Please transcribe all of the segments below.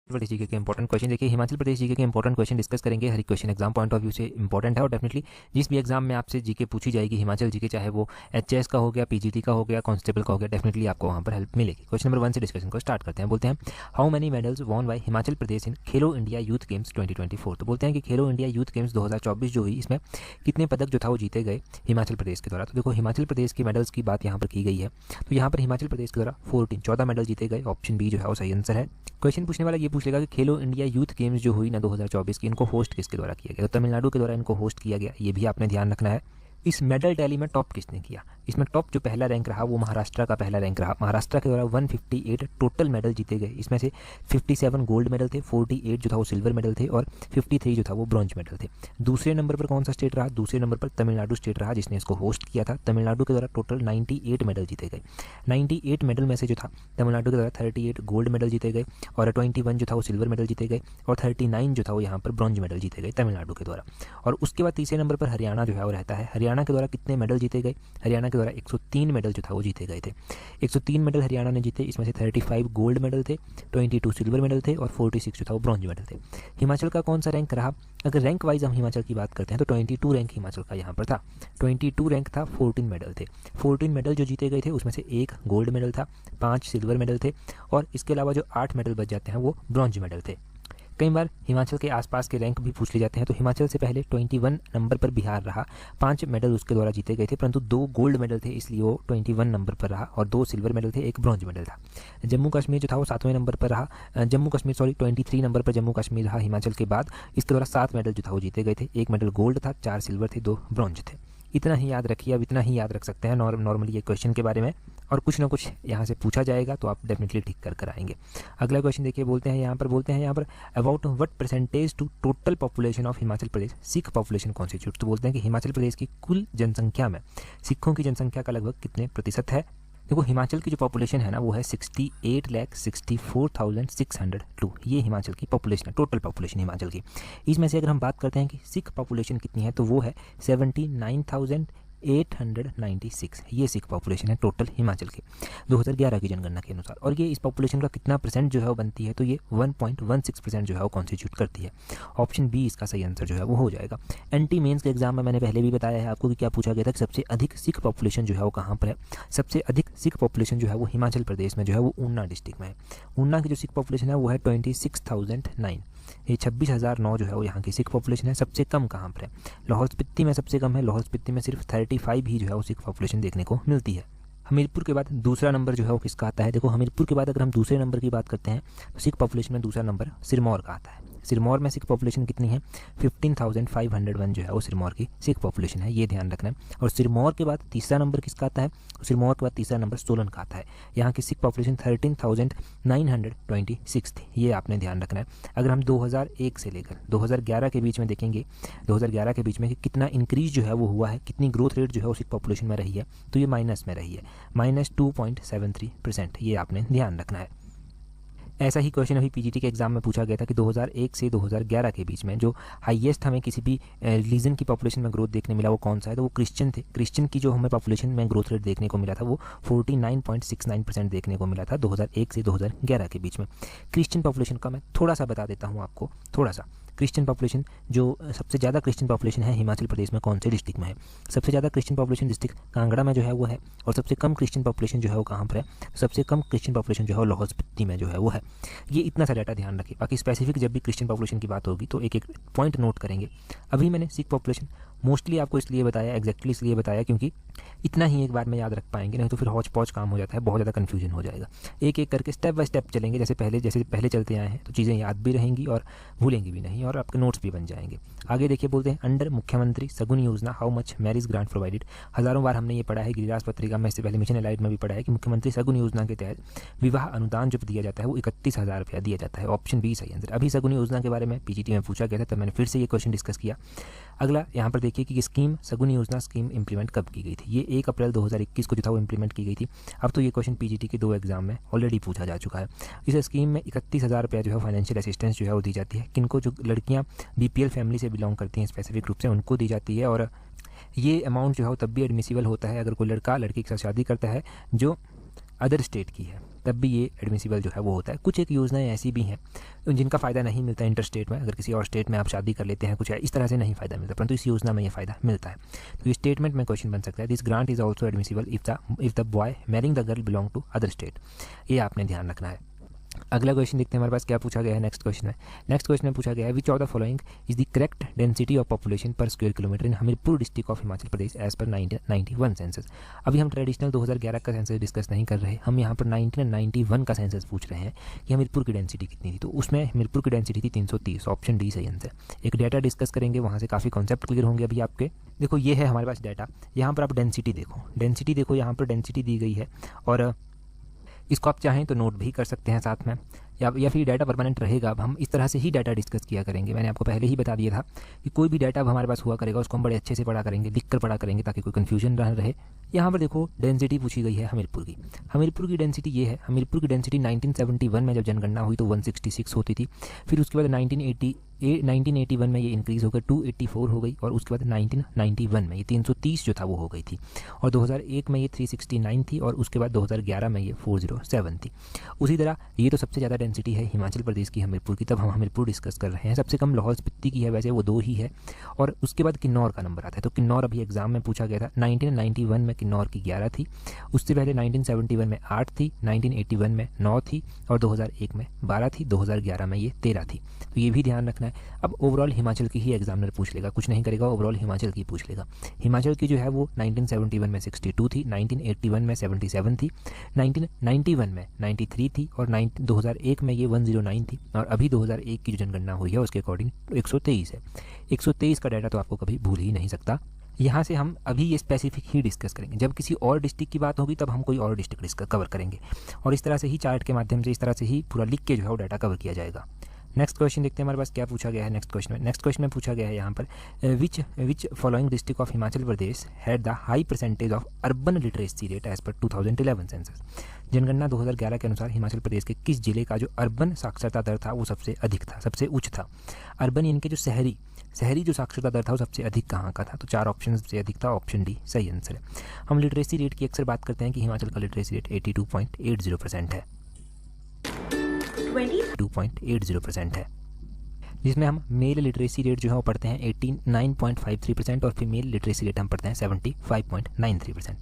प्रदेश GK के important question देखिए, Himachal Pradesh GK के इंपॉर्टेंट क्वेश्चन डिस्कस करेंगे। हर एक question exam point of view से इंपॉर्टेंट है और डेफिनेटली जिस भी एग्जाम में आपसे जीके पूछी जाएगी हिमाचल जीके, चाहे वो एचएएस का हो गया, पीजीटी का हो गया, कांस्टेबल का हो गया, डेफिनेटली आपको वहाँ पर हेल्प मिलेगी। क्वेश्चन नंबर 1 से डिस्कशन को स्टार्ट करते हैं। बोलते हैं how many medals won by Himachal Pradesh in Khelo India youth games 2024। तो बोलते हैं कि खेलो इंडिया यूथ गेम्स 2024 जो हुई, इसमें कितने पदक जो था वो जीते गए हिमाचल प्रदेश के द्वारा। तो देखो हिमाचल प्रदेश के मेडल्स की बात यहाँ पर की गई है, तो यहाँ पर हिमाचल प्रदेश के द्वारा 14 मेडल जीते गए। ऑप्शन बी जो है वो सही आंसर है। क्वेश्चन पूछने वाला ये पूछ लेगा कि खेलो इंडिया यूथ गेम्स जो हुई ना 2024 की, इनको होस्ट किसके द्वारा किया गया। तो तमिलनाडु के द्वारा इनको होस्ट किया गया, ये भी आपने ध्यान रखना है। इस मेडल टैली में टॉप किसने किया, इसमें टॉप जो पहला रैंक रहा वो महाराष्ट्र का पहला रैंक रहा। महाराष्ट्र के द्वारा 158 टोटल मेडल जीते गए, इसमें से 57 गोल्ड मेडल थे, 48 जो था वो सिल्वर मेडल थे और 53 जो था वो ब्रॉन्ज मेडल थे। दूसरे नंबर पर कौन सा स्टेट रहा, दूसरे नंबर पर तमिलनाडु स्टेट रहा जिसने इसको होस्ट किया था। तमिलनाडु के द्वारा टोटल 98 मेडल जीते गए। 98 मेडल में से जो था तमिलनाडु के द्वारा 38 गोल्ड मेडल जीते गए और 21 जो था वो सिल्वर मेडल जीते गए और 39 जो था वो यहाँ पर ब्रॉन्ज मेडल जीते गए तमिलनाडु के द्वारा। और उसके बाद तीसरे नंबर पर हरियाणा जो है वो रहता है। हरियाणा के द्वारा कितने मेडल जीते गए, हरियाणा के द्वारा 103 मेडल जो था वो जीते गए थे। 103 मेडल हरियाणा ने जीते, इसमें से 35 गोल्ड मेडल थे, 22 सिल्वर मेडल थे और 46 जो था वो ब्रॉन्ज मेडल थे। हिमाचल का कौन सा रैंक रहा, अगर रैंक वाइज हम हिमाचल की बात करते हैं तो 22 रैंक हिमाचल का यहाँ पर था। 22 रैंक था, 14 मेडल थे। 14 मेडल जो जीते गए थे उसमें से 1 गोल्ड मेडल था, 5 सिल्वर मेडल थे और इसके अलावा जो 8 मेडल बच जाते हैं वो ब्रॉन्ज मेडल थे। कई बार हिमाचल के आसपास के रैंक भी पूछ लिए जाते हैं, तो हिमाचल से पहले 21 नंबर पर बिहार रहा, 5 मेडल उसके द्वारा जीते गए थे, परंतु 2 गोल्ड मेडल थे इसलिए वो 21 नंबर पर रहा और 2 सिल्वर मेडल थे, 1 ब्रॉन्ज मेडल था। जम्मू कश्मीर जो था वो 7वें नंबर पर रहा, 23 नंबर पर जम्मू कश्मीर रहा हिमाचल के बाद। इसके द्वारा 7 मेडल जो था वो जीते गए थे, 1 मेडल गोल्ड था, 4 सिल्वर थे, 2 ब्रॉन्ज थे। इतना ही याद रखिए, अब इतना ही याद रख सकते हैं नॉर्मली ये क्वेश्चन के बारे में, और कुछ ना कुछ यहाँ से पूछा जाएगा तो आप डेफिनेटली ठीक कर आएंगे। अगला क्वेश्चन देखिए, बोलते हैं यहाँ पर about what percentage to total population of Himachal Pradesh Sikh population constitute. तो बोलते हैं कि हिमाचल प्रदेश की कुल जनसंख्या में सिखों की जनसंख्या का लगभग कितने प्रतिशत है। देखो हिमाचल की जो पॉपुलेशन है ना वो है 68,64,602। ये हिमाचल की पॉपुलेशन है, टोटल पॉपुलेशन हिमाचल की। इसमें से अगर हम बात करते हैं कि सिख पॉपुलेशन कितनी है तो वो है 79,896। ये सिख पॉपुलेशन है टोटल हिमाचल की 2011 की जनगणना के अनुसार। और ये इस पॉपुलेशन का कितना परसेंट जो है वो बनती है, तो ये 1.16% जो है वो कॉन्स्टिट्यूट करती है। ऑप्शन बी इसका सही आंसर जो है वो हो जाएगा। एंटी मेंस के एग्जाम में मैंने पहले भी बताया है आपको कि क्या पूछा गया था कि सबसे अधिक सिख पॉपुलेशन जो है वो कहाँ पर है। सबसे अधिक सिख पॉपुलेशन जो है वो हिमाचल प्रदेश में जो है वो ऊना डिस्ट्रिक्ट में है। ऊना की जो सिख पॉपुलेशन है वो है 26,009। ये 26,009 जो है वो यहाँ की सिख पॉपुलेशन है। सबसे कम कहाँ पर है, लाहौल स्पीति में सबसे कम है। लाहौल स्पीति में सिर्फ 35 ही जो है वो सिख पॉपुलेशन देखने को मिलती है। हमीरपुर के बाद दूसरा नंबर जो है वो किसका आता है। देखो हमीरपुर के बाद अगर हम दूसरे नंबर की बात करते हैं तो सिख पॉपुलेशन में दूसरा नंबर सिरमौर का आता है। सिरमौर में सिख पॉपुलेशन कितनी है, 15,501 जो है वो सिरमौर की सिख पॉपुलेशन है, ये ध्यान रखना है। और सिरमौर के बाद तीसरा नंबर किसका आता है, सिरमौर के बाद तीसरा नंबर सोलन का आता है। यहाँ की सिख पॉपुलेशन 13,926 थी, ये आपने ध्यान रखना है। अगर हम 2001 से लेकर 2011 के बीच में देखेंगे, 2011 के बीच में कि कितना इंक्रीज जो है वो हुआ है, कितनी ग्रोथ रेट जो है वो सिख पॉपुलेशन में रही है, तो ये माइनस में रही है, -2.73%। ये आपने ध्यान रखना है। ऐसा ही क्वेश्चन अभी पीजीटी के एग्जाम में पूछा गया था कि 2001 से 2011 के बीच में जो हाईएस्ट हमें किसी भी रिलीजन की पॉपुलेशन में ग्रोथ देखने मिला वो कौन सा है, तो वो क्रिश्चियन थे। क्रिश्चियन की जो हमें पॉपुलेशन में ग्रोथ रेट देखने को मिला था वो 49.69% देखने को मिला था 2001 से 2011 के बीच में। क्रिश्चियन पॉपुलेशन का मैं थोड़ा सा बता देता हूँ आपको, थोड़ा सा। क्रिश्चियन पॉपुलेशन जो सबसे ज़्यादा क्रिश्चियन पॉपुलेशन है हिमाचल प्रदेश में कौन से डिस्ट्रिक्ट में है, सबसे ज़्यादा क्रिश्चियन पॉपुलेशन डिस्ट्रिक्ट कांगड़ा में जो है वो है। और सबसे कम क्रिश्चियन पॉपुलेशन जो है वो कहाँ पर है, सबसे कम क्रिश्चियन पॉपुलेशन जो है वो लाहौल स्पीति में जो है वो है। ये इतना सा डाटा ध्यान रखिए, बाकी स्पेसिफिक जब भी क्रिश्चियन पॉपुलेशन की बात होगी तो एक एक पॉइंट नोट करेंगे। अभी मैंने सिख पॉपुलेशन मोस्टली आपको इसलिए बताया, एग्जैक्टली इसलिए बताया क्योंकि इतना ही एक बार में याद रख पाएंगे, नहीं तो फिर हौच पौच काम हो जाता है, बहुत ज़्यादा कन्फ्यूजन हो जाएगा। एक एक करके स्टेप बाय स्टेप चलेंगे, जैसे पहले चलते आए हैं, तो चीज़ें याद भी रहेंगी और भूलेंगी भी नहीं और आपके नोट्स भी बन जाएंगे। आगे देखिए, बोलते हैं अंडर मुख्यमंत्री सगुन योजना how much marriage grant provided. हज़ारों बार हमने ये पढ़ा है, गिरिराज पत्रिका में, इससे पहले मिशन एलाइट में भी पढ़ा है कि मुख्यमंत्री सगुन योजना के तहत विवाह अनुदान जो दिया जाता है वो 31,000 रुपया दिया जाता है। ऑप्शन बी सही आंसर। अभी सगुन योजना के बारे में पीजीटी में पूछा गया था, तब मैंने फिर से ये क्वेश्चन डिस्कस किया। अगला यहाँ पर देखिए कि स्कीम सगुन योजना स्कीम इंप्लीमेंट कब की गई थी। ये 1 अप्रैल 2021 को जो था वो इंप्लीमेंट की गई थी। अब तो ये क्वेश्चन पीजीटी के 2 एग्जाम में ऑलरेडी पूछा जा चुका है। इस स्कीम में 31,000 रुपया जो है फाइनेंशियल असिस्टेंस जो है वो दी जाती है। किनको, जो लड़कियाँ बीपीएल फैमिली से बिलोंग करती हैं स्पेसिफिक रूप से, उनको दी जाती है। और ये अमाउंट जो है वो तब भी एडमिसिबल होता है अगर कोई लड़का लड़की के साथ शादी करता है जो अदर स्टेट की है तब भी ये एडमिसिबल जो है वो होता है। कुछ एक योजनाएं ऐसी भी हैं जिनका फ़ायदा नहीं मिलता इंटर स्टेट में, अगर किसी और स्टेट में आप शादी कर लेते हैं कुछ इस तरह से नहीं फ़ायदा मिलता, परंतु इस योजना में ये फ़ायदा मिलता है। तो ये स्टेटमेंट में क्वेश्चन बन सकता है, this grant is also admissible if the boy marrying the girl belong to other state. ये आपने ध्यान रखना है। अगला क्वेश्चन देखते हैं हमारे पास क्या पूछा गया है नेक्स्ट क्वेश्चन में। नेक्स्ट क्वेश्चन में पूछा गया है which of the following is the correct density of population per square kilometre in Hamirpur district of Himachal Pradesh as per 1991 census. अभी हम ट्रेडिशनल 2011 का सेंसस डिस्कस नहीं कर रहे, हम यहाँ पर 1991 का सेंसस पूछ रहे हैं कि हमीरपुर की डेंसिटी कितनी थी। तो उसमें हमीरपुर की डेंसिटी थी 330, ऑप्शन डी सही आंसर। एक डाटा डिस्कस करेंगे, वहाँ से काफ़ी कॉन्सेप्ट क्लियर होंगे अभी आपके। देखो ये है हमारे पास डाटा, यहाँ पर आप डेंसिटी देखो, यहाँ पर डेंसिटी दी गई है और इसको आप चाहें तो नोट भी कर सकते हैं साथ में, या फिर डाटा परमानेंट रहेगा। अब हम इस तरह से ही डाटा डिस्कस किया करेंगे। मैंने आपको पहले ही बता दिया था कि कोई भी डाटा अब हमारे पास हुआ करेगा उसको हम बड़े अच्छे से पढ़ा करेंगे, लिख कर पढ़ा करेंगे ताकि कोई कन्फ्यूजन ना रहे। यहाँ पर देखो डेंसिटी पूछी गई है हमीरपुर की। हमीरपुर की डेंसिटी ये है, हमीरपुर की डेंसिटी 1971 में जब जनगणना हुई तो 166 होती थी। फिर उसके बाद 1981 में ये इंक्रीज़ होकर 284 हो गई और उसके बाद 1991 में ये 330 जो था वो हो गई थी और 2001 में ये 369 थी और उसके बाद 2011 में ये 407 थी। उसी तरह ये तो सबसे ज़्यादा डेंसिटी है हिमाचल प्रदेश की हमीरपुर की, तब हम हमीरपुर डिस्कस कर रहे हैं। सबसे कम लाहौल स्पीति की है, वैसे वो 2 ही है। और उसके बाद किन्नौर का नंबर आता है, तो किन्नौर अभी एग्जाम में पूछा गया था। 1991 में किन्नौर की 11 थी, उससे पहले 1971 में 8 थी, 1981 में 9 थी और 2001 में 12 थी, 2011 में ये 13 थी। तो ये भी ध्यान रखना है। अब ओवरऑल हिमाचल की ही एग्जामिनर पूछ लेगा, कुछ नहीं करेगा, ओवरऑल हिमाचल की पूछ लेगा। हिमाचल की जो है वो 1971 में 62 थी, 1981 में 77 थी, 1991 में 93 थी और 2001 में ये 109 थी और अभी 2001 की जो जनगणना हुई है उसके अकॉर्डिंग 123 है। 123 का डाटा तो आपको कभी भूल ही नहीं सकता। यहाँ से हम अभी ये स्पेसिफिक ही डिस्कस करेंगे, जब किसी और डिस्ट्रिक्ट की बात होगी तब हम कोई और डिस्ट्रिक्ट डिस्कस कवर करेंगे और इस तरह से ही चार्ट के माध्यम से इस तरह से ही पूरा लिख के जो है वो डाटा कवर किया जाएगा। नेक्स्ट क्वेश्चन देखते हैं हमारे पास क्या पूछा गया है नेक्स्ट क्वेश्चन में पूछा गया है यहाँ पर which following district of Himachal Pradesh had the high percentage of urban literacy rate as per 2011 census. जनगणना 2011 के अनुसार हिमाचल प्रदेश के किस जिले का जो अर्बन साक्षरता दर था वो सबसे अधिक था, सबसे उच्च था। अर्बन इनके जो शहरी जो साक्षरता दर था वो सबसे अधिक कहाँ का था, तो 4 ऑप्शन सबसे अधिक था, ऑप्शन डी सही आंसर है। हम लिटरेसी रेट की अक्सर बात करते हैं कि हिमाचल का लिटरेसी रेट 82.80% है, 2.80% है, जिसमें हम मेल लिटरेसी रेट जो है वो पढ़ते हैं 89.53% और फीमेल लिटरेसी रेट हम पढ़ते हैं 75.93%।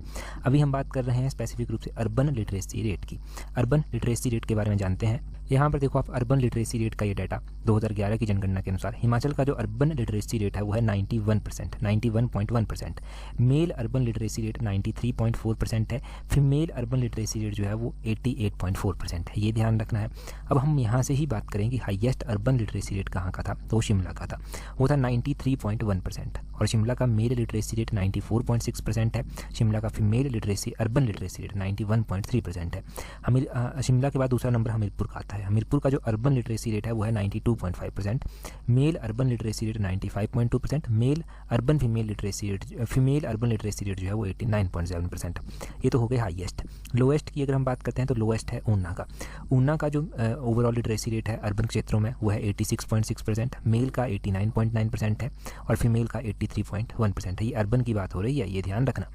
अभी हम बात कर रहे हैं स्पेसिफिक रूप से अर्बन लिटरेसी रेट की। अर्बन लिटरेसी रेट के बारे में जानते हैं। यहाँ पर देखो आप अर्बन लिटरेसी रेट का ये डाटा 2011 की जनगणना के अनुसार हिमाचल का जो अर्बन लिटरेसी रेट है वो है 91%, 91.1%। मेल अर्बन लिटरेसी रेट 93.4% है, फीमेल अर्बन लिटरेसी रेट जो है वो 88.4% है। ये ध्यान रखना है। अब हम यहाँ से ही बात करें कि हाईएस्ट अर्बन लिटरेसी रेट कहाँ का था, तो शिमला का था, वो था 93.1% और शिमला का मेल लिटरेसी रेट 94.6% है। शिमला का female literacy urban literacy rate 91.3% है। शिमला के बाद दूसरा नंबर हमीरपुर का आता है। हमीरपुर का जो अर्बन लिटरेसी रेट है वो है 92.5%, male urban literacy rate 95.2%, female urban literacy rate जो है वो 89.7%। ये तो हो गए हाईएस्ट। लोएस्ट की अगर हम बात करते हैं तो लोएस्ट है ऊना का जो ओवरऑल लिटरेसी रेट है अर्बन क्षेत्रों में वो है 86.6%, मेल का 89.9% है और फीमेल का 83.1% है। ये अर्बन की बात हो रही है, ये ध्यान रखना।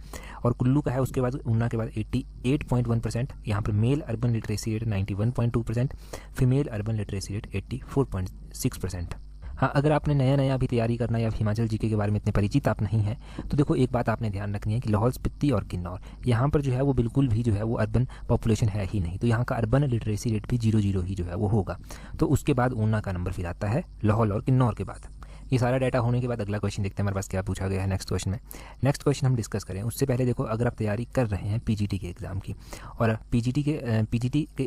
और कुल्लू का है उसके बाद ऊना के बाद 88.1%। यहाँ पर male urban literacy rate 91.2%, female urban literacy rate 84.6%। हाँ, अगर आपने नया अभी तैयारी करना है या हिमाचल जीके के बारे में इतने परिचित आप नहीं हैं तो देखो एक बात आपने ध्यान रखनी है कि लाहौल स्पीति और किन्नौर यहाँ पर जो है वो बिल्कुल भी जो है वो अर्बन पॉपुलेशन है ही नहीं, तो यहाँ का अर्बन लिटरेसी रेट भी 0 ही जो है वो होगा। तो उसके बाद ऊना का नंबर फिर आता है लाहौल और किन्नौर के बाद। ये सारा डाटा होने के बाद अगला क्वेश्चन देखते हैं हमारे पास क्या पूछा गया है नेक्स्ट क्वेश्चन में। नेक्स्ट क्वेश्चन हम डिस्कस करें उससे पहले देखो अगर आप तैयारी कर रहे हैं पीजीटी के एग्ज़ाम की और पीजीटी के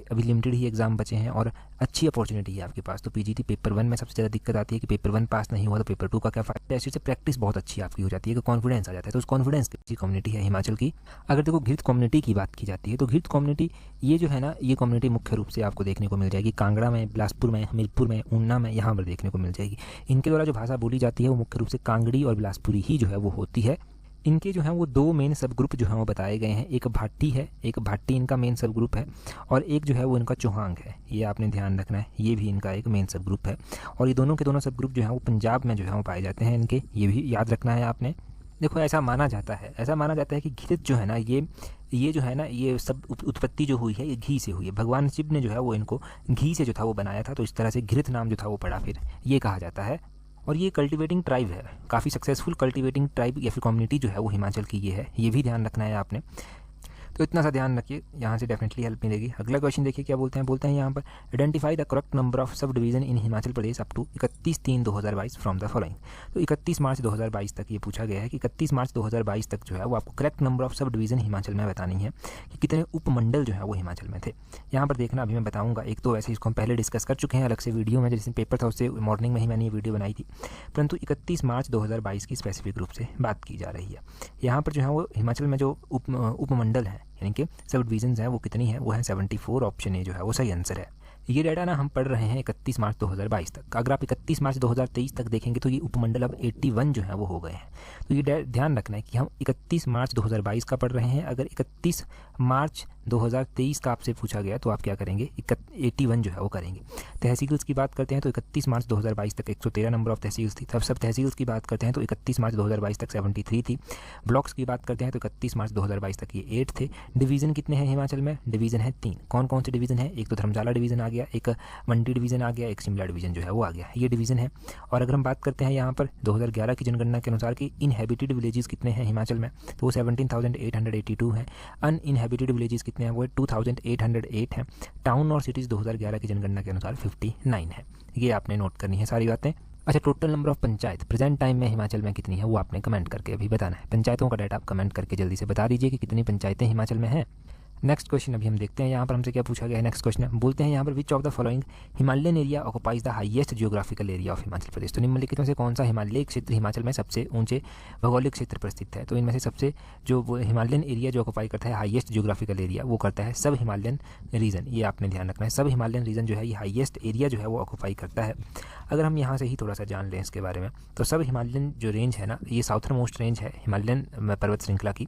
अभी लिमिटेड ही एग्ज़ाम बचे हैं और अच्छी अपॉर्चुनिटी है आपके पास, तो पीजीटी पेपर 1 में सबसे ज़्यादा दिक्कत आती है कि पेपर 1 पास नहीं हुआ तो पेपर 2 का क्या फायदा। ऐसे से प्रैक्टिस बहुत अच्छी आपकी हो जाती है कि कॉन्फिडेंस आ जाता है। तो उस कॉन्फिडेंस की कम्युनिटी है हिमाचल की। अगर देखो घृत कम्युनिटी की बात की जाती है तो घृत कम्युनिटी ये जो है ना, ये कम्युनिटी मुख्य रूप से आपको देखने को मिल जाएगी कांगड़ा में, बिलासपुर में, हमीरपुर में, ऊना में, यहाँ पर देखने को मिल जाएगी। इनके द्वारा जो भाषा बोली जाती है वो मुख्य रूप से कांगड़ी और बिलासपुरी ही जो है वो होती है। इनके जो है वो 2 मेन सब ग्रुप जो है वो बताए गए हैं, एक भाटी है, एक भाटी इनका मेन सब ग्रुप है और एक जो है वो इनका चौहांग है। ये आपने ध्यान रखना है, ये भी इनका एक मेन सब ग्रुप है और ये दोनों के दोनों सब ग्रुप जो है वो पंजाब में जो है वो पाए जाते हैं इनके, ये भी याद रखना है आपने। देखो ऐसा माना जाता है कि घृत जो है ना ये ये जो है ना, ये सब उत्पत्ति जो हुई है ये घी से हुई है। भगवान शिव ने जो है वो इनको घी से जो था वो बनाया था, तो इस तरह से घृत नाम जो था वो पड़ा, फिर ये कहा जाता है। और ये कल्टिवेटिंग ट्राइब है, काफ़ी सक्सेसफुल कल्टिवेटिंग ट्राइब या फिर कम्युनिटी जो है वो हिमाचल की ये है, ये भी ध्यान रखना है आपने। तो इतना सा ध्यान रखिए, यहाँ से डेफिनेटली हेल्प मिलेगी। अगला क्वेश्चन देखिए क्या बोलते हैं यहाँ पर, identify the correct number of sub division in Himachal Pradesh up to 31/3/2022 from the following. तो 31 मार्च 2022 तक ये पूछा गया है कि 31 मार्च 2022 तक जो है वो आपको correct number of sub division Himachal में बतानी है कि कितने उपमंडल जो है वो हिमाचल में थे। यहाँ पर देखना अभी मैं बताऊँगा, एक तो वैसे इसको हम पहले डिस्कस कर चुके हैं अलग से वीडियो में, जिस पेपर था उससे मॉर्निंग में ही मैंने ये वीडियो बनाई थी, परंतु 31 मार्च 2022 की स्पेसिफिक रूप से बात की जा रही है। यहाँ पर जो है वो हिमाचल में जो उपमंडल हैं यानी कि सब डिवीजन्स हैं वो कितनी है, वो है 74। ऑप्शन ए जो है वो सही आंसर है। ये डाटा ना हम पढ़ रहे हैं 31 मार्च 2022 तक। अगर आप 31 मार्च 2023 तक देखेंगे तो ये उपमंडल अब 81 जो है वो हो गए हैं। तो ये ध्यान रखना है कि हम 31 मार्च 2022 का पढ़ रहे हैं। अगर 31 मार्च 2023 का आपसे पूछा गया तो आप क्या करेंगे, 81 जो है वो करेंगे। तहसील्स की बात करते हैं तो 31 मार्च 2022 तक 113 नंबर ऑफ तहसील्स थी। तब सब तहसील्स की बात करते हैं तो 31 मार्च 2022 तक 73 थी। ब्लॉक्स की बात करते हैं तो 31 मार्च 2022 तक ये 8 थे। डिवीज़न कितने हैं हिमाचल में, डिवीज़न है 3। कौन कौन से डिवीज़न है, एक तो धर्मशाला डिवीज़न आ गया, एक मंडी डिवीज़न आ गया, एक शिमला डिवीज़न जो है वो आ गया, ये डिवीज़न है। और अगर हम बात करते हैं यहाँ पर 2011 की जनगणना के अनुसार कि इनहेबिटेड विलेजेस कितने हैं हिमाचल में, तो वो 17,882 हैं। अनइनहेबिटेड विलेजेस कितने हैं, वो 2,808 हैं। टाउन और सिटीज़ 2011 की जनगणना के अनुसार 59 है। ये आपने नोट करनी है सारी बातें। अच्छा, total number of panchayat present time में हिमाचल में कितनी है वो आपने कमेंट करके अभी बताना है। पंचायतों का डाटा आप कमेंट करके जल्दी से बता दीजिए कि कितनी पंचायतें हिमाचल में हैं। नेक्स्ट क्वेश्चन अभी हम देखते हैं यहाँ पर हमसे क्या पूछा गया है। नेक्स्ट क्वेश्चन बोलते हैं यहाँ पर, which of the following Himalayan area occupies the highest geographical area of Himachal Pradesh. तो निम्नलिखित में से कौन सा हिमालय क्षेत्र हिमाचल में सबसे ऊंचे भौगोलिक क्षेत्र पर स्थित है। तो इनमें से सबसे जो हिमालयन एरिया जो ऑक्युपाई करता है हाईएस्ट जियोग्राफिकल एरिया, वो करता है सब हिमालयन रीजन। ये आपने ध्यान रखना है, सब हिमालयन रीजन जो है ये हाईएस्ट एरिया जो है वो ऑक्युपाई करता है। अगर हम यहाँ से ही थोड़ा सा जान लें इसके बारे में, तो सब हिमालयन जो रेंज है ना, ये साउथर्न मोस्ट रेंज है हिमालयन पर्वत श्रृंखला की,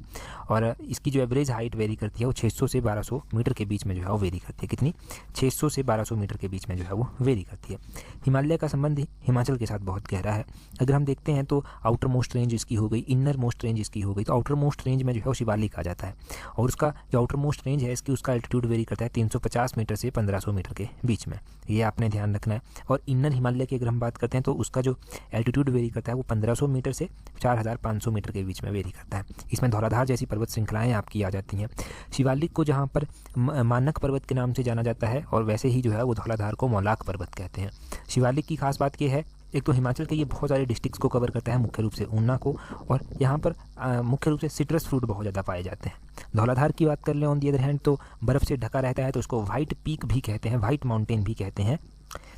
और इसकी जो एवरेज हाइट वेरी करती है वो 600 से 1200 मीटर के बीच में जो है वो वेरी करती है। कितनी, 600 से 1200 मीटर के बीच में जो है वो वेरी करती है। हिमालय का संबंध हिमाचल के साथ बहुत गहरा है। अगर हम देखते हैं तो आउटर मोस्ट रेंज इसकी हो गई, इनर मोस्ट रेंज इसकी हो गई। तो आउटर मोस्ट रेंज में जो है वो शिवालिक आ जाता है, और उसका जो आउटर मोस्ट रेंज है इसकी उसका एल्टीट्यूड वेरी करता है 350 मीटर से 1500 मीटर के बीच में, ये आपने ध्यान रखना है। और इनर हिमालय की अगर हम बात करते हैं तो उसका जो एल्टीट्यूड वेरी करता है वो 1500 मीटर से 4500 मीटर के बीच में वेरी करता है। इसमें धौलाधार जैसी पर्वत श्रृंखलाएँ आपकी आ जाती हैं। शिवालिक को जहाँ पर मानक पर्वत के नाम से जाना जाता है, और वैसे ही जो है वो धौलाधार को मौलाक पर्वत कहते हैं। शिवालिक की खास बात यह है, एक तो हिमाचल के ये बहुत सारे डिस्ट्रिक्ट्स को कवर करता है, मुख्य रूप से ऊना को, और यहाँ पर मुख्य रूप से सिट्रस फ्रूट बहुत ज़्यादा पाए जाते हैं। धौलाधार की बात कर लें ऑन दी अदर हैंड, तो बर्फ़ से ढका रहता है, तो उसको वाइट पीक भी कहते हैं, वाइट माउंटेन भी कहते हैं।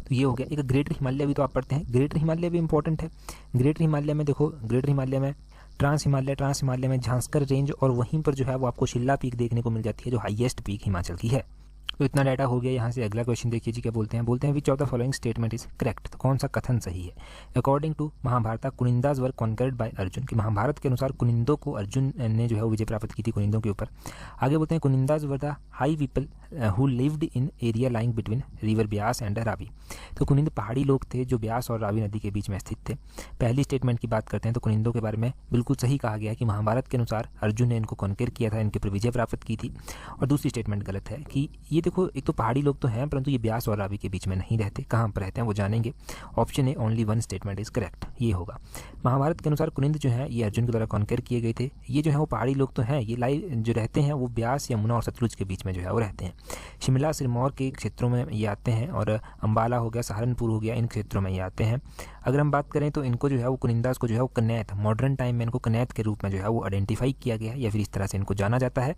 तो ये हो गया। एक ग्रेटर हिमालय भी तो आप पढ़ते हैं, ग्रेटर हिमालय भी इंपॉर्टेंट है। ग्रेटर हिमालय में देखो, ग्रेटर हिमालय में ट्रांस हिमालय में झांसकर रेंज, और वहीं पर जो है वो आपको शिल्ला पीक देखने को मिल जाती है जो हाईएस्ट पीक हिमाचल की है। तो इतना डाटा हो गया। यहाँ से अगला क्वेश्चन देखिए जी क्या बोलते हैं, which of the following statement is correct. तो कौन सा कथन सही है। According to Mahabharata Kunindas were conquered by Arjun, कि महाभारत के अनुसार कुनिंदों को अर्जुन ने जो है वो विजय प्राप्त की थी कुनिंदों के ऊपर। आगे बोलते हैं, Kunindas were the high people who lived in area lying between river Beas and Ravi. तो कुनिंद पहाड़ी लोग थे जो ब्यास और रावी नदी के बीच में स्थित थे। पहली स्टेटमेंट की बात करते हैं तो कुनिंदों के बारे में बिल्कुल सही कहा गया है कि महाभारत के अनुसार अर्जुन ने इनको कॉन्कर किया था, इनके ऊपर विजय प्राप्त की थी। और दूसरी स्टेटमेंट गलत है कि ये देखो, एक तो पहाड़ी लोग तो हैं परंतु ये ब्यास और रावी के बीच में नहीं रहते। कहाँ पर रहते हैं वो जानेंगे। Option A only one statement is correct, ये होगा। महाभारत के अनुसार कुनिंद जो है ये अर्जुन के द्वारा कॉन्कर किए गए थे। ये जो है वो पहाड़ी लोग तो हैं, ये लाइव जो रहते हैं वो ब्यास, यमुना और सतलुज के बीच में जो है वो रहते हैं। शिमला सिरमौर के क्षेत्रों में ये आते हैं, और अम्बाला हो गया, सहारनपुर हो गया, इन क्षेत्रों में ये आते हैं। अगर हम बात करें तो इनको जो है वो कुनिंदास को जो है वो कनैत, मॉडर्न टाइम में इनको कनैत के रूप में जो है वो आइडेंटिफाई किया गया है, या फिर इस तरह से इनको जाना जाता है।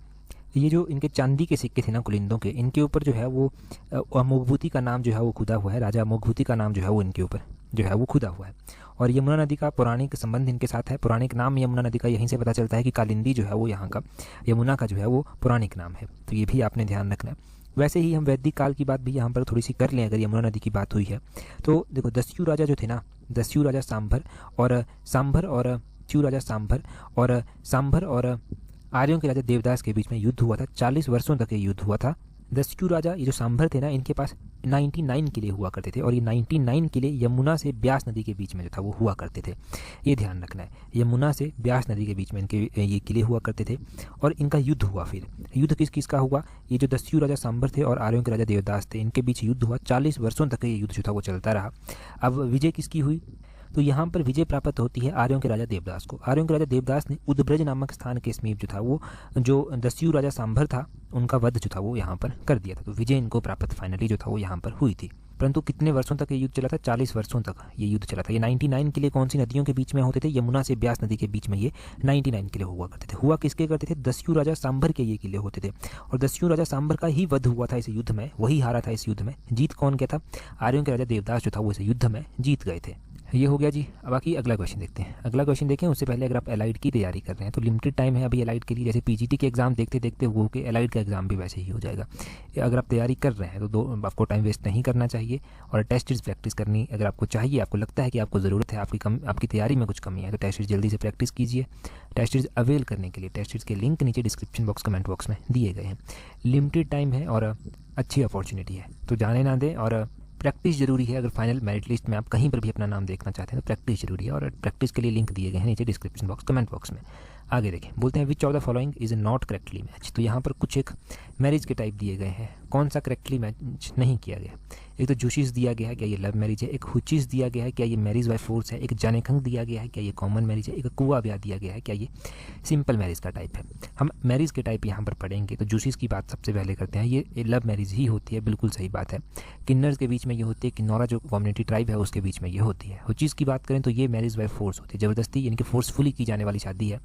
ये जो इनके चांदी के सिक्के थे ना कुलिंदों के, इनके ऊपर जो है वो अमोघभूति का नाम जो है वो खुदा हुआ है। राजा अमोघभूति का नाम जो है वो इनके ऊपर जो है वो खुदा हुआ है। और यमुना नदी का पौराणिक संबंध इनके साथ है। पौराणिक नाम यमुना नदी का यहीं से पता चलता है कि कालिंदी जो है वो यहाँ का यमुना का जो है वो पौराणिक नाम है। तो ये भी आपने ध्यान रखना है। वैसे ही हम वैदिक काल की बात भी यहाँ पर थोड़ी सी कर लें, अगर यमुना नदी की बात हुई है तो देखो, दस्यु राजा जो थे ना, दस्यु राजा सांभर और आर्यों के राजा देवदास के बीच में युद्ध हुआ था। 40 वर्षों तक ये युद्ध हुआ था। दस्यु राजा ये जो सांभर थे ना, इनके पास 99 किले हुआ करते थे और ये 99 किले यमुना से ब्यास नदी के बीच में जो था वो हुआ करते थे। ये ध्यान रखना है, यमुना से ब्यास नदी के बीच में इनके ये किले हुआ करते थे। और इनका युद्ध हुआ, फिर युद्ध किस किस का हुआ, ये जो दस्यु राजा सांभर थे और आर्यों के राजा देवदास थे, इनके बीच युद्ध हुआ। 40 वर्षों तक ये युद्ध जो था वो चलता रहा। अब विजय किसकी हुई, तो यहाँ पर विजय प्राप्त होती है आर्यों के राजा देवदास को। आर्यों के राजा देवदास ने उद्ब्रज नामक स्थान के समीप जो था वो जो दस्यु राजा सांभर था उनका वध जो था वो यहाँ पर कर दिया था। तो विजय इनको प्राप्त फाइनली जो था वो यहाँ पर हुई थी। परंतु कितने वर्षों तक ये युद्ध चला था, 40 वर्षों तक ये युद्ध चला था। ये 99 किले कौन सी नदियों के बीच में होते थे, यमुना से ब्यास नदी के बीच में ये 99 किले हुआ करते थे। हुआ किसके करते थे, दस्यु राजा सांभर के ये किले होते थे। और दस्यु राजा सांभर का ही वध हुआ था इस युद्ध में, वही हारा था इस युद्ध में। जीत कौन गया था, आर्यों के राजा देवदास जो था वो इस युद्ध में जीत गए थे। ये हो गया जी। अब बाकी अगला क्वेश्चन देखते हैं। अगला क्वेश्चन देखें उससे पहले अगर आप एलाइड की तैयारी कर रहे हैं तो लिमिटेड टाइम है अभी एलाइड के लिए। जैसे पीजीटी के एग्जाम देखते देखते वो के एलाइड का एग्जाम भी वैसे ही हो जाएगा। अगर आप तैयारी कर रहे हैं तो आपको टाइम वेस्ट नहीं करना चाहिए और टेस्ट सीरीज प्रैक्टिस करनी अगर आपको चाहिए, आपको लगता है कि आपको ज़रूरत है, आपकी तैयारी में कुछ कमी है, तो टेस्ट सीरीज जल्दी से प्रैक्टिस कीजिए। टेस्ट सीरीज अवेल करने के लिए टेस्ट सीरीज के लिंक नीचे डिस्क्रिप्शन बॉक्स कमेंट बॉक्स में दिए गए हैं। लिमिटेड टाइम है और अच्छी अपॉर्चुनिटी है, तो जाने ना दें। और प्रैक्टिस जरूरी है। अगर फाइनल मेरिट लिस्ट में आप कहीं पर भी अपना नाम देखना चाहते हैं तो प्रैक्टिस जरूरी है और प्रैक्टिस के लिए लिंक दिए गए हैं नीचे डिस्क्रिप्शन बॉक्स कमेंट बॉक्स में। आगे देखें, बोलते हैं which of the following is not correctly match. तो यहाँ पर कुछ एक मैरिज के टाइप दिए गए हैं, कौन सा करेक्टली मैच नहीं किया गया। एक तो जुशिस दिया गया है, क्या ये लव मैरिज है। एक हुचिस दिया गया है, क्या ये मैरिज बाय फोर्स है। एक जानेखंग दिया गया है, क्या ये कॉमन मैरिज है। एक कुआ ब्याह दिया गया है, क्या ये सिंपल मैरिज का टाइप है। हम मैरिज के टाइप यहाँ पर पढ़ेंगे तो जुशिस की बात सबसे पहले करते हैं। ये लव मैरिज ही होती है, बिल्कुल सही बात है। किन्नर्स के बीच में ये होती है, किन्नौरा जो कम्युनिटी ट्राइब है उसके बीच में ये होती है। हुचिस की बात करें तो ये मैरिज बाय फोर्स होती है, ज़बरदस्ती यानी कि फोर्सफुली की जाने वाली शादी है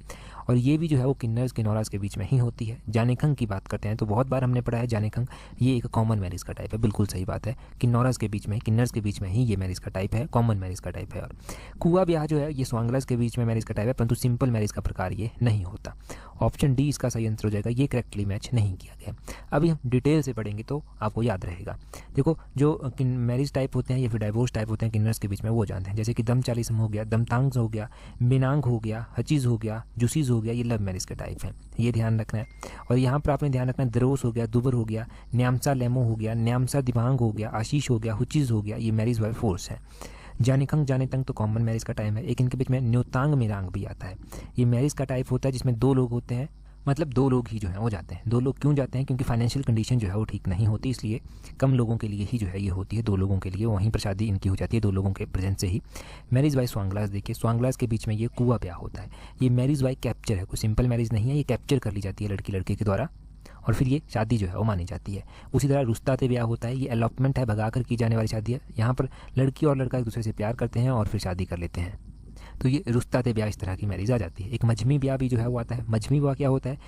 और ये भी जो है वो किन्नर्स किन्नौरास के बीच में ही होती है। जानेखंग की बात करते हैं तो बहुत बार हमने पढ़ा है जानेखंग, ये एक कॉमन मैरिज का टाइप है, बिल्कुल सही बात है। किन्नौरास के बीच में, किन्नर्स के बीच में ही ये मैरिज का टाइप है, कॉमन मैरिज का टाइप है। और कुआ ब्याह जो है ये स्वांगलास के बीच में मैरिज का टाइप है, परंतु सिंपल मैरिज का प्रकार ये नहीं होता। ऑप्शन डी इसका सही आंसर हो जाएगा, ये करेक्टली मैच नहीं किया गया। अभी हम डिटेल से पढ़ेंगे तो आपको याद रहेगा। देखो जो मैरिज टाइप होते हैं या फिर डाइवोर्स टाइप होते हैं किन्नर्स के बीच में वो जानते हैं, जैसे कि दम चालीसम हो गया, दमतांग हो गया, मिनांग हो गया, हचीज़ हो गया, जुसीज हो गया, ये लव मैरिज के टाइप है, ये ध्यान रखना है। और यहाँ पर आपने ध्यान रखना है दरोस हो गया, दुबर हो गया, न्यामसा लेमो हो गया, न्यामसा दिबांग हो गया, आशीष हो गया, हुचीज़ हो गया, ये मैरिज बाय फोर्स है। जानेखंग जानेतंग तो कॉमन मैरिज का टाइम है। एक इनके बीच में न्योतांग मिरांग भी आता है, ये मैरिज का टाइप होता है जिसमें दो लोग होते हैं, मतलब दो लोग ही जो है वो जाते हैं। दो लोग क्यों जाते हैं, क्योंकि फाइनेंशियल कंडीशन जो है वो ठीक नहीं होती, इसलिए कम लोगों के लिए ही जो है ये होती है, दो लोगों के लिए, वहीं पर शादी इनकी हो जाती है दो लोगों के प्रेजेंस से ही। मैरिज बाय स्वांगलास देखिए, स्वांगलास के बीच में ये कुआ ब्याह होता है। ये मैरिज बाय कैप्चर है, कोई सिंपल मैरिज नहीं है, ये कैप्चर कर ली जाती है लड़की लड़के के द्वारा और फिर ये शादी जो है वो मानी जाती है। उसी तरह रुस्ताते ब्याह होता है, ये अलॉटमेंट है, भगाकर की जाने वाली शादी है। यहाँ पर लड़की और लड़का एक दूसरे से प्यार करते हैं और फिर शादी कर लेते हैं, तो ये रुस्ताते ब्याह इस तरह की मैरिज आ जाती है। एक मजमी ब्याह भी जो है वो आता है। मजमी ब्याह क्या होता है,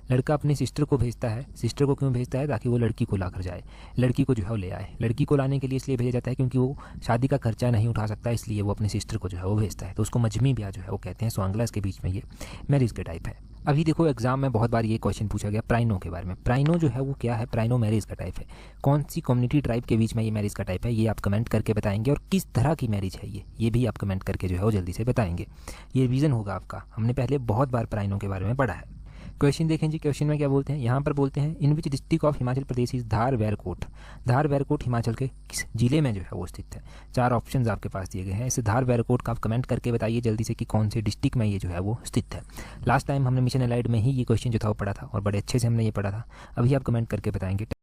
लड़का अपनी सिस्टर को भेजता है। सिस्टर को क्यों भेजता है, ताकि वो लड़की को ला कर जाए, लड़की को जो है वो ले आए। लड़की को लाने के लिए इसलिए भेजा जाता है क्योंकि वो शादी का खर्चा नहीं उठा सकता, इसलिए वो अपनी सिस्टर को जो है वो भेजता है, तो उसको मजमी ब्याह जो है वो कहते हैं। स्वांगलास के बीच में ये मैरिज के टाइप है। अभी देखो एग्जाम में बहुत बार ये क्वेश्चन पूछा गया प्राइनो के बारे में। प्राइनो जो है वो क्या है, प्राइनो मैरिज का टाइप है। कौन सी कम्युनिटी ट्राइब के बीच में ये मैरिज का टाइप है, ये आप कमेंट करके बताएंगे। और किस तरह की मैरिज है ये भी आप कमेंट करके जो है वो जल्दी से बताएंगे। ये रिवीजन होगा आपका, हमने पहले बहुत बार प्राइनो के बारे में पढ़ा है। क्वेश्चन देखें जी, क्वेश्चन में क्या बोलते हैं, यहाँ पर बोलते हैं in which district of Himachal Pradesh is Dhar Verkot. Dhar Verkot Himachal के किस जिले में जो है वो स्थित है। 4 ऑप्शंस आपके पास दिए गए हैं, इस धार वेरकोट का आप कमेंट करके बताइए जल्दी से कि कौन से डिस्ट्रिक्ट में ये जो है वो स्थित है। लास्ट टाइम हमने मिशन एलाइड में ही ये क्वेश्चन जो था वो पढ़ा था और बड़े अच्छे से हमने ये पढ़ा था। अभी आप कमेंट करके बताएंगे।